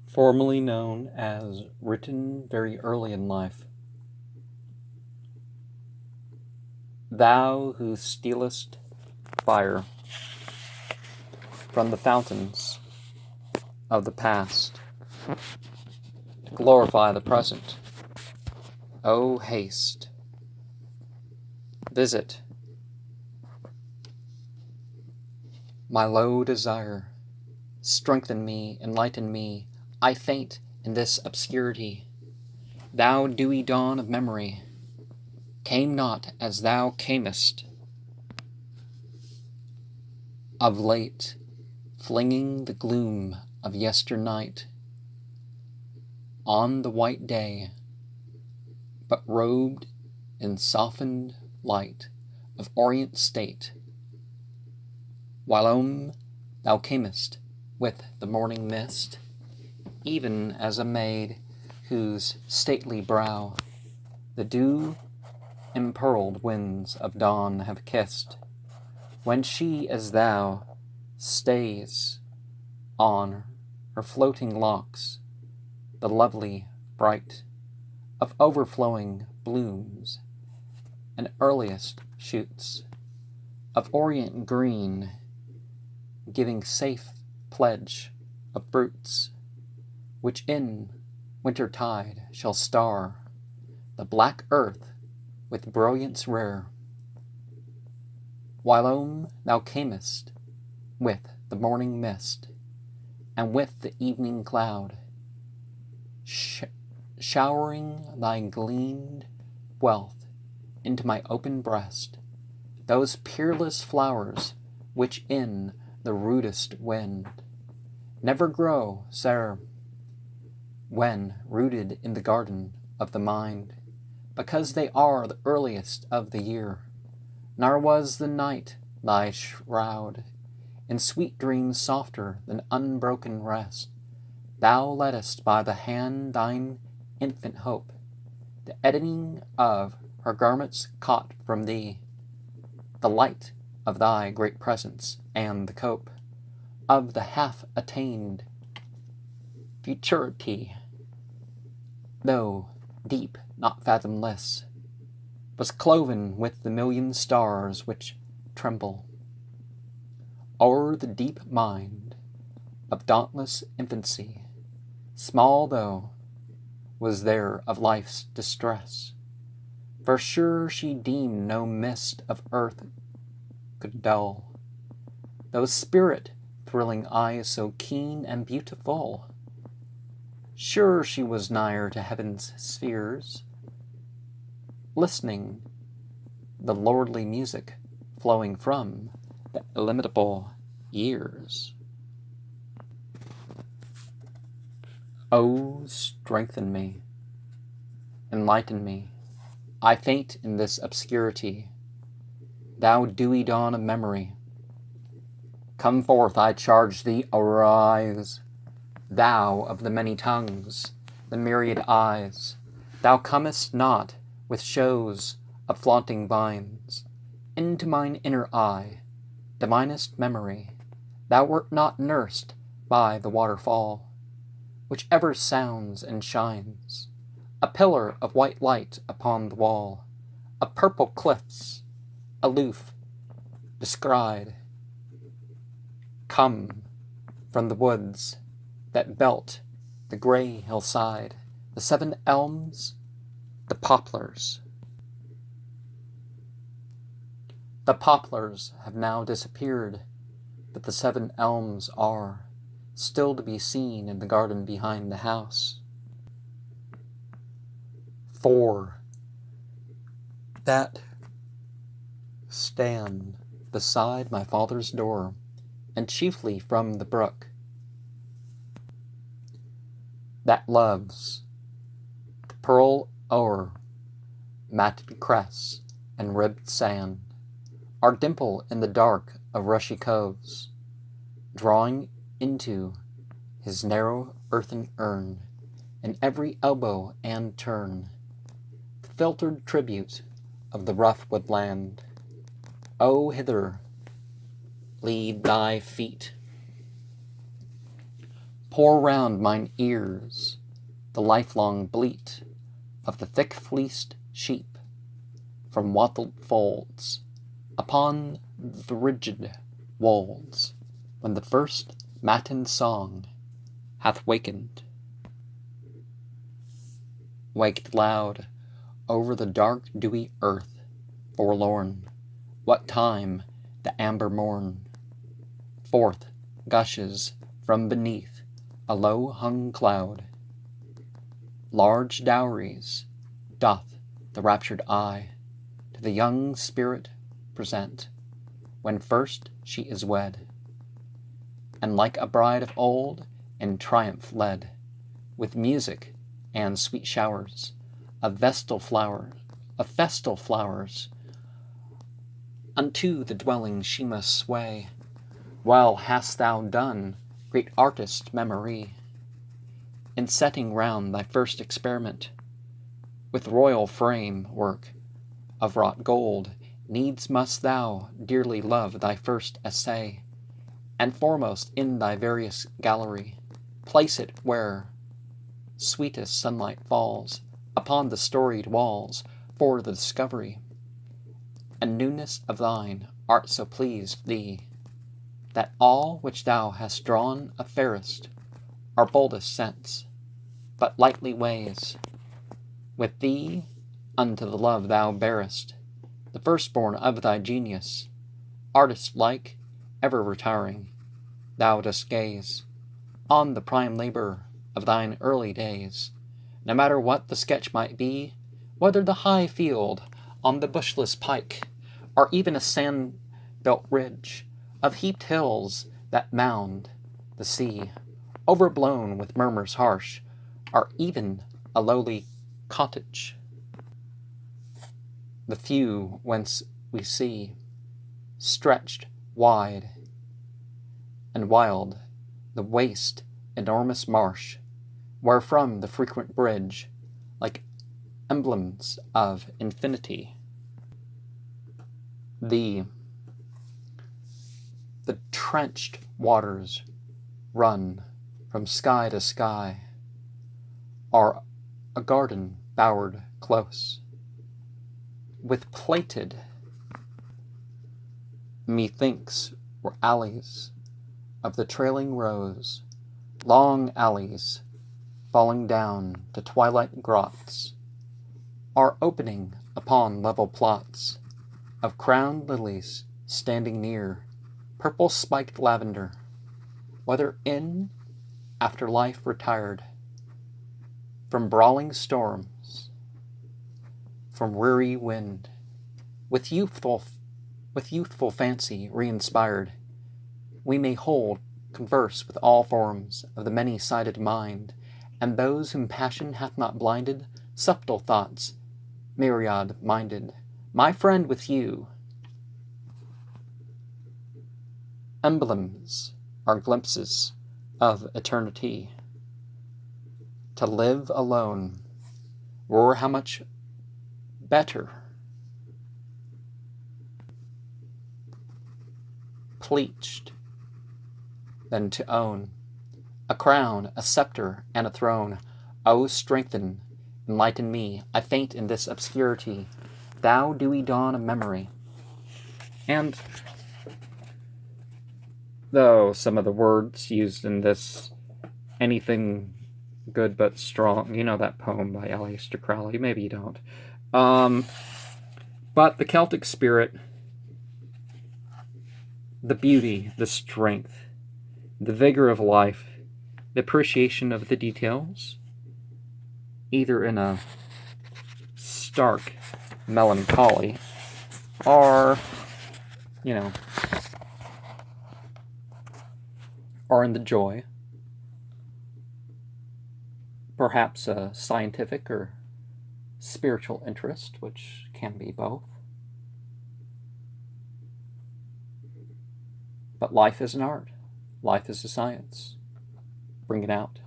Formerly known as written very early in life. Thou who stealest fire from the fountains of the past to glorify the present, O haste, visit my low desire, strengthen me, enlighten me, I faint in this obscurity. Thou dewy dawn of memory, came not as thou camest of late, flinging the gloom of yesternight on the white day, but robed in softened light of orient state, whilome thou camest with the morning mist, even as a maid whose stately brow the dew impearled winds of dawn have kissed, when she as thou stays on her floating locks the lovely bright of overflowing blooms and earliest shoots of orient green, giving safe pledge of fruits which in winter tide shall star the black earth with brilliance rare, whilome thou camest with the morning mist and with the evening cloud, showering thy gleamed wealth into my open breast, those peerless flowers which in the rudest wind never grow sere when rooted in the garden of the mind, because they are the earliest of the year. Nor was the night thy shroud in sweet dreams softer than unbroken rest. Thou leddest by the hand thine infant hope, the editing of her garments caught from thee, the light of thy great presence, and the cope of the half-attained futurity, though deep, not fathomless, was cloven with the million stars which tremble o'er the deep mind of dauntless infancy, small though was there of life's distress, for sure she deemed no mist of earth could dull those spirit-thrilling eyes so keen and beautiful. Sure she was nigher to heaven's spheres, listening the lordly music flowing from the illimitable years. O strengthen me, enlighten me, I faint in this obscurity. Thou dewy dawn of memory, come forth, I charge thee, arise. Thou of the many tongues, the myriad eyes, thou comest not with shows of flaunting vines into mine inner eye, divinest memory. Thou wert not nursed by the waterfall, which ever sounds and shines, a pillar of white light upon the wall, of purple cliffs, aloof, descried, come from the woods that belt the gray hillside, the 7 elms, the poplars. The poplars have now disappeared, but the 7 elms are still to be seen in the garden behind the house. 4 that stand beside my father's door, and chiefly from the brook that loves the pearl o'er matted cress and ribbed sand, our dimple in the dark of rushy coves, drawing into his narrow earthen urn, in every elbow and turn, the filtered tribute of the rough woodland. O hither lead thy feet, pour round mine ears the lifelong bleat of the thick-fleeced sheep from wattled folds upon the rigid wolds, when the first matin song hath waked loud over the dark dewy earth forlorn, what time the amber morn forth gushes from beneath a low-hung cloud. Large dowries doth the raptured eye to the young spirit present, when first she is wed, and like a bride of old in triumph led, with music and sweet showers of festal flowers, unto the dwelling she must sway. Well hast thou done, great artist Memory, in setting round thy first experiment with royal frame work of wrought gold. Needs must thou dearly love thy first essay, and foremost in thy various gallery place it where sweetest sunlight falls upon the storied walls, for the discovery and newness of thine art so pleased thee, that all which thou hast drawn of fairest our boldest sense but lightly weighs with thee unto the love thou bearest, the firstborn of thy genius. Artist-like, ever retiring, thou dost gaze on the prime labor of thine early days, no matter what the sketch might be, whether the high field on the bushless pike, or even a sand-built ridge of heaped hills that mound the sea, overblown with murmurs harsh, or even a lowly cottage. The few whence we see, stretched wide and wild, the waste enormous marsh, wherefrom the frequent bridge, like emblems of infinity, the trenched waters run from sky to sky, are a garden bowered close, with plaited, methinks, were alleys of the trailing rose, long alleys falling down to twilight grots, are opening upon level plots of crowned lilies standing near, purple-spiked lavender, whether in after life retired from brawling storms, from weary wind, with youthful fancy re-inspired, we may converse with all forms of the many-sided mind, and those whom passion hath not blinded, subtle thoughts, myriad-minded, my friend with you. Emblems are glimpses of eternity. To live alone were how much better pleached than to own a crown, a scepter, and a throne. O strengthen, enlighten me, I faint in this obscurity, thou dewy dawn of memory. And though some of the words used in this, anything good but strong, you know that poem by Aleister Crowley, maybe you don't. But the Celtic spirit, the beauty, the strength, the vigor of life, the appreciation of the details, either in a stark melancholy or, or in the joy, perhaps a scientific or spiritual interest, which can be both. But life is an art. Life is a science. Bring it out.